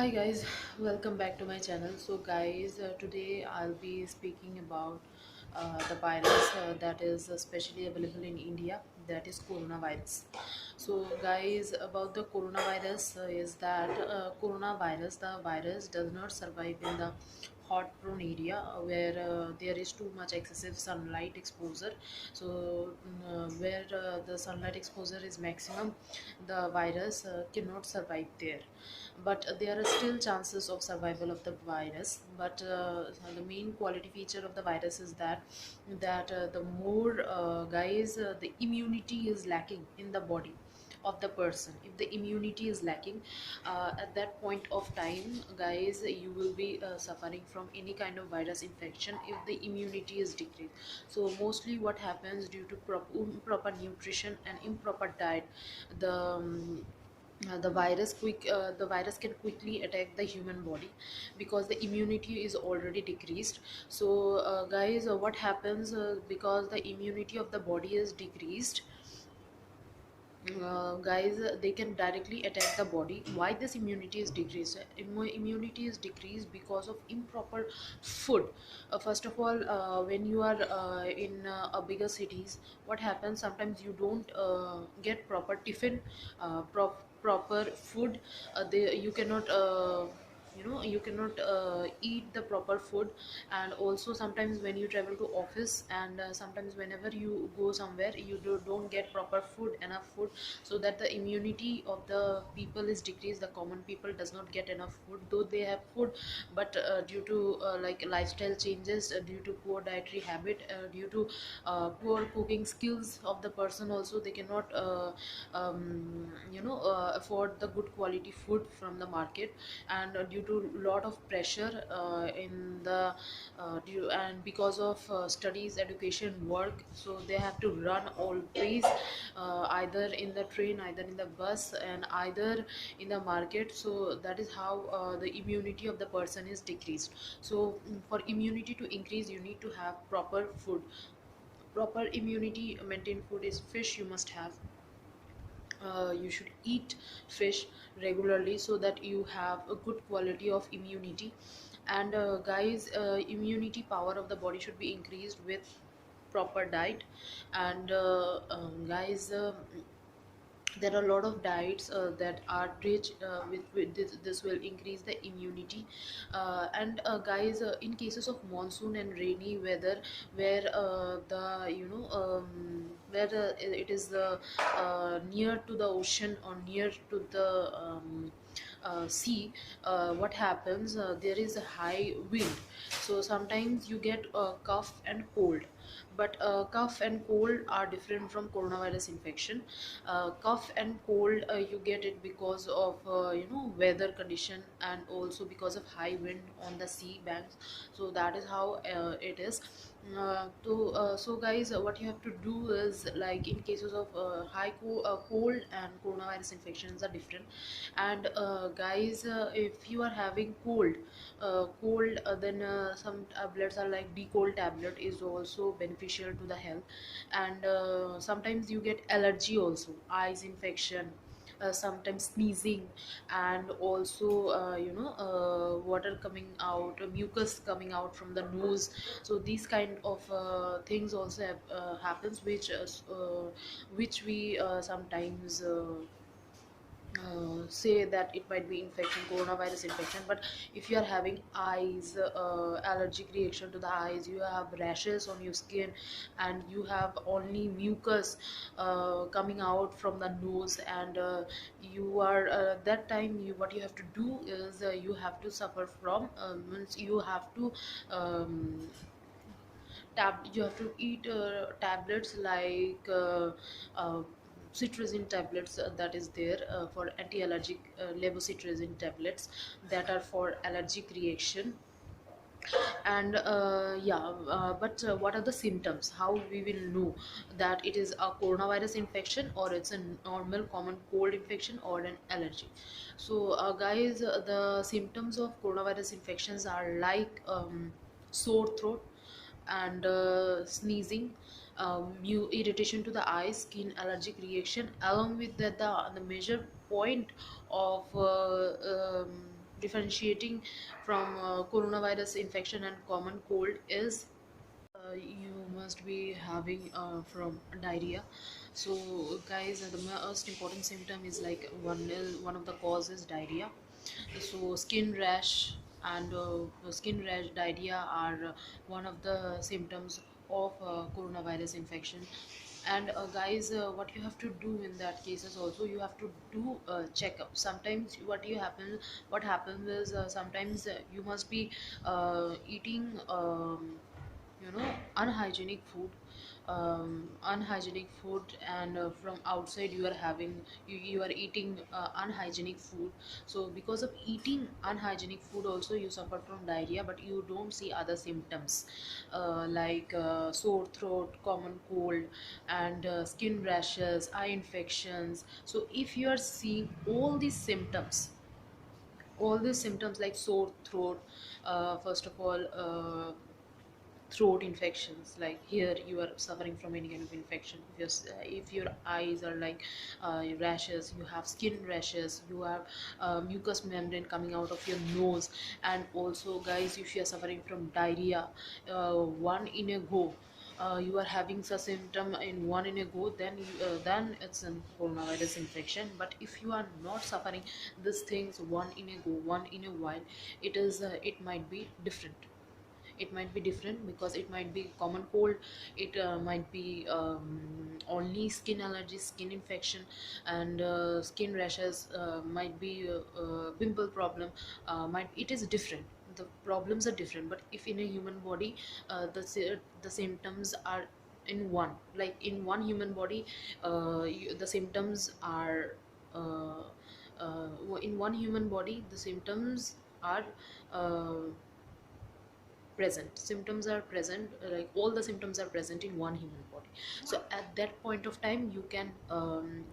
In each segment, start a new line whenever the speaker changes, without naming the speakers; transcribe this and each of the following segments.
Hi guys, welcome back to my channel. So guys, today I'll be speaking about the virus that is especially available in India, that is coronavirus. So guys, about the coronavirus is that the virus does not survive in the hot prone area where there is too much excessive sunlight exposure. So where the sunlight exposure is maximum, the virus cannot survive there, but there are still chances of survival of the virus. But the main quality feature of the virus is that the more guys the immunity is lacking in the body of the person. If the immunity is lacking at that point of time, guys, you will be suffering from any kind of virus infection if the immunity is decreased. So mostly what happens due to improper nutrition and improper diet, the virus can quickly attack the human body because the immunity is already decreased. So guys, what happens because the immunity of the body is decreased, guys, they can directly attack the body. Why this immunity is decreased? Immunity is decreased because of improper food. First of all, when you are in a bigger cities, what happens, sometimes you don't get proper tiffin, proper food. You cannot you cannot eat the proper food. And also sometimes when you travel to office, and sometimes whenever you go somewhere, you don't get proper food, enough food, so that the immunity of the people is decreased. The common people does not get enough food, though they have food, but due to like lifestyle changes, due to poor dietary habit, due to poor cooking skills of the person, also they cannot afford the good quality food from the market. And due to lot of pressure in the and because of studies, education, work, so they have to run always, either in the train, either in the bus, and either in the market. So that is how the immunity of the person is decreased. So for immunity to increase, you need to have proper food. Proper immunity maintained food is fish. You must have, you should eat fish regularly so that you have a good quality of immunity. And guys, immunity power of the body should be increased with proper diet. And guys, there are a lot of diets that are rich with this will increase the immunity. And guys, in cases of monsoon and rainy weather, where the where it is near to the ocean or near to the sea, what happens, there is a high wind, so sometimes you get cough and cold. But cough and cold are different from coronavirus infection. Cough and cold, you get it because of weather condition, and also because of high wind on the sea banks. So that is how it is. So guys, what you have to do is, like, in cases of cold and coronavirus infections are different. And guys, if you are having cold, then some tablets are like D-cold tablet is also beneficial to the health. And sometimes you get allergy also, eyes infection, sometimes sneezing, and also water coming out, mucus coming out from the nose. So these kind of things also happens, which we sometimes say that it might be infection, coronavirus infection. But if you are having eyes, allergic reaction to the eyes, you have rashes on your skin, and you have only mucus coming out from the nose, and you are that time, what you have to do is, you have to suffer from, means you have to you have to eat tablets like uh, cetirizine tablets, that is there for anti-allergic, levocetirizine tablets that are for allergic reaction. And but what are the symptoms, how we will know that it is a coronavirus infection, or it's a normal common cold infection, or an allergy? So guys, the symptoms of coronavirus infections are like sore throat, and sneezing, irritation to the eyes, skin allergic reaction. Along with that, the major point of differentiating from coronavirus infection and common cold is you must be having from diarrhea. So guys, the most important symptom is like one of the causes diarrhea. So skin rash and skin rash, diarrhea are one of the symptoms of coronavirus infection. And guys, what you have to do in that cases also, you have to do a checkup. Sometimes what happens is sometimes you must be eating unhygienic food, unhygienic food, and from outside you are having, you are eating unhygienic food. So because of eating unhygienic food also you suffer from diarrhea, but you don't see other symptoms like sore throat, common cold, and skin rashes, eye infections. So if you are seeing all these symptoms like sore throat, first of all, throat infections, like here you are suffering from any kind of infection. If your eyes are like rashes, you have skin rashes, you have mucous membrane coming out of your nose. And also guys, if you are suffering from diarrhea, one in a go, you are having a symptom in one in a go, then it's a coronavirus infection. But if you are not suffering these things one in a go, one in a while, it might be different. It might be different because it might be common cold, it might be only skin allergy, skin infection, and skin rashes, might be pimple problem, might it is different. The problems are different. But if in a human body, the symptoms are in one, like in one human body, the symptoms are uh, in one human body the symptoms are uh, present, symptoms are present, like all the symptoms are present in one human body. So at that point of time you can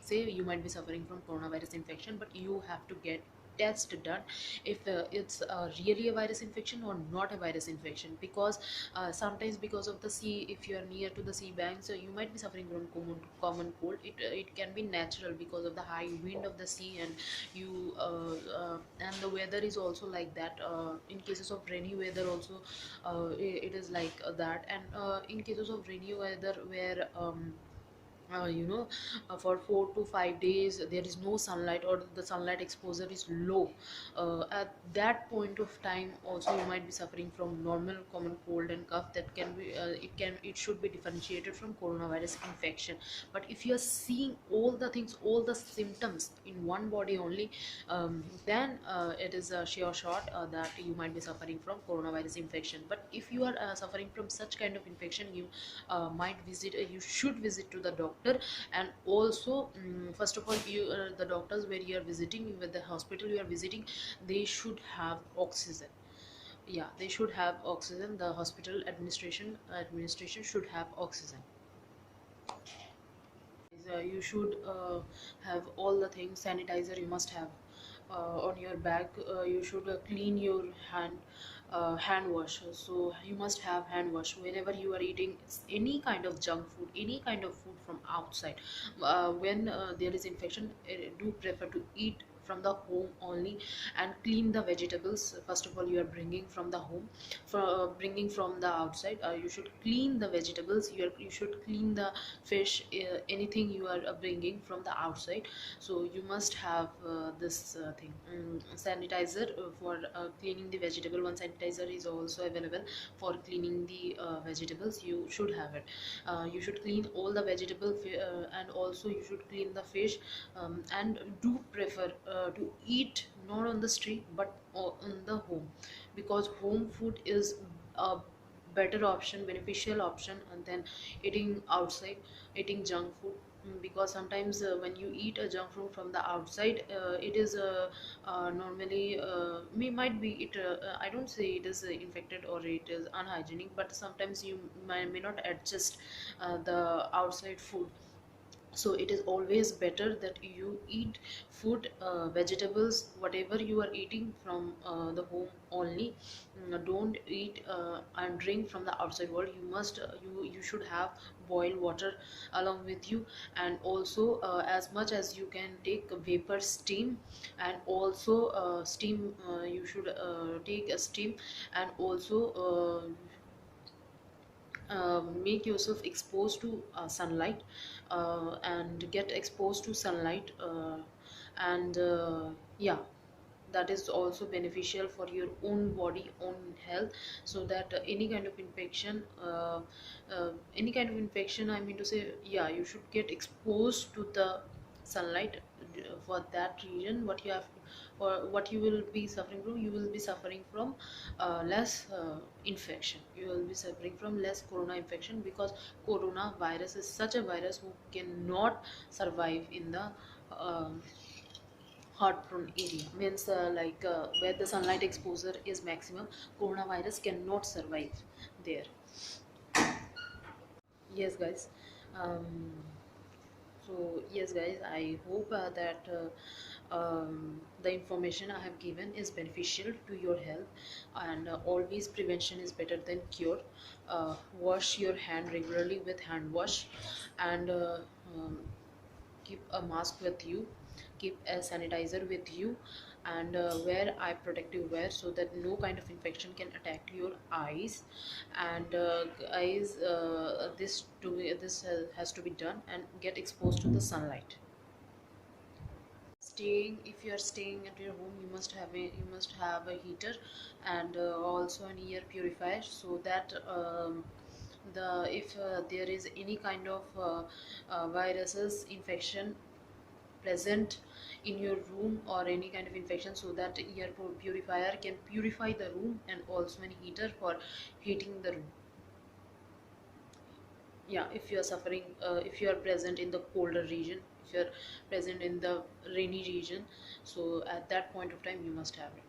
say you might be suffering from coronavirus infection, but you have to get test done if it's really a virus infection or not a virus infection. Because sometimes because of the sea, if you are near to the sea bank, so you might be suffering from common cold. It can be natural because of the high wind of the sea, and and the weather is also like that. In cases of rainy weather also, it is like that. And in cases of rainy weather where for 4 to 5 days there is no sunlight, or the sunlight exposure is low, at that point of time also you might be suffering from normal common cold and cough. That can be it should be differentiated from coronavirus infection. But if you are seeing all the things, all the symptoms in one body only, then it is a sure shot that you might be suffering from coronavirus infection. But if you are suffering from such kind of infection, you should visit to the doctor. And also, first of all, the doctors where you are visiting, with the hospital you are visiting, they should have oxygen. Yeah, they should have oxygen. The hospital administration should have oxygen. You should have all the things. Sanitizer you must have on your bag. You should clean your hand wash. So you must have hand wash whenever you are eating any kind of junk food, any kind of food from outside. When there is infection, do prefer to eat from the home only, and clean the vegetables. First of all, you are bringing from the home, for bringing from the outside, you should clean the vegetables. You should clean the fish, anything you are bringing from the outside. So you must have this thing, sanitizer for cleaning the vegetable. One sanitizer is also available for cleaning the vegetables. You should have it. You should clean all the and also you should clean the fish. And do prefer to eat not on the street but in the home, because home food is a better option, beneficial option, and then eating outside, eating junk food. Because sometimes when you eat a junk food from the outside, it is normally might be it I don't say it is infected or it is unhygienic, but sometimes you may not adjust the outside food. So it is always better that you eat food, vegetables, whatever you are eating from the home only. Don't eat and drink from the outside world. You should have boiled water along with you. And also, as much as you can take vapor steam. And also steam, you should take a steam, and also make yourself exposed to sunlight, and get exposed to sunlight, and yeah, that is also beneficial for your own body, own health, so that any kind of infection, I mean to say, yeah, you should get exposed to the sunlight. For that reason, what you have or what you will be suffering from, you will be suffering from less infection, you will be suffering from less corona infection, because coronavirus is such a virus who cannot survive in the hot prone area, means where the sunlight exposure is maximum, coronavirus cannot survive there. Yes, guys. um, so yes, guys, I hope that the information I have given is beneficial to your health, and always prevention is better than cure. Wash your hand regularly with hand wash, and um, keep a mask with you, keep a sanitizer with you, and wear eye protective wear, so that no kind of infection can attack your eyes. And eyes, has to be done, and get exposed to the sunlight. Staying If you are staying at your home, you must have a heater, and also an air purifier, so that the if there is any kind of viruses infection present in your room, or any kind of infection, so that air purifier can purify the room, and also an heater for heating the room. Yeah, if you are suffering, if you are present in the colder region, if you are present in the rainy region, so at that point of time you must have it.